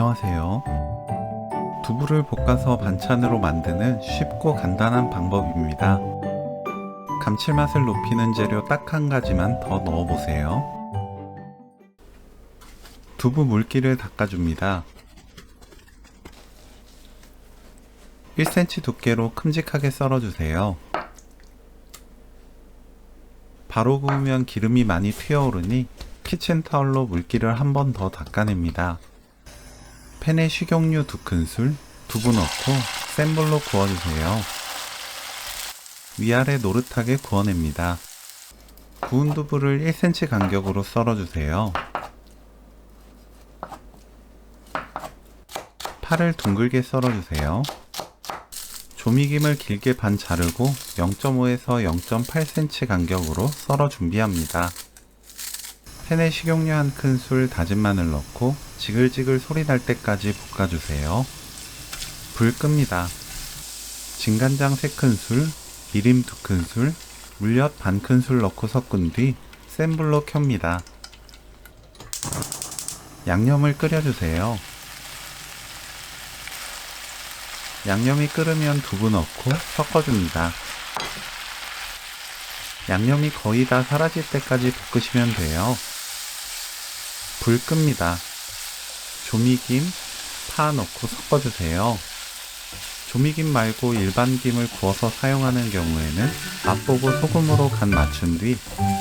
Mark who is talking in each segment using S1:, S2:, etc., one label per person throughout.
S1: 안녕하세요. 두부를 볶아서 반찬으로 만드는 쉽고 간단한 방법입니다. 감칠맛을 높이는 재료 딱 한 가지만 더 넣어보세요. 두부 물기를 닦아줍니다. 1cm 두께로 큼직하게 썰어주세요. 바로 구우면 기름이 많이 튀어오르니 키친타올로 물기를 한 번 더 닦아냅니다. 팬에 식용유 2큰술, 두부 넣고 센 불로 구워주세요. 위아래 노릇하게 구워냅니다. 구운 두부를 1cm 간격으로 썰어주세요. 파를 둥글게 썰어주세요. 조미김을 길게 반 자르고 0.5에서 0.8cm 간격으로 썰어 준비합니다. 팬에 식용유 1큰술 다진 마늘 넣고 지글지글 소리 날 때까지 볶아주세요. 불 끕니다. 진간장 3큰술, 기름 2큰술, 물엿 반큰술 넣고 섞은 뒤 센 불로 켭니다. 양념을 끓여주세요. 양념이 끓으면 두부 넣고 섞어줍니다. 양념이 거의 다 사라질 때까지 볶으시면 돼요. 불 끕니다. 조미김, 파 넣고 섞어주세요. 조미김 말고 일반 김을 구워서 사용하는 경우에는 맛보고 소금으로 간 맞춘 뒤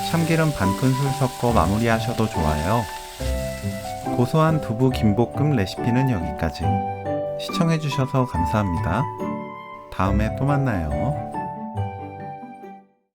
S1: 참기름 반큰술 섞어 마무리하셔도 좋아요. 고소한 두부 김볶음 레시피는 여기까지. 시청해주셔서 감사합니다. 다음에 또 만나요.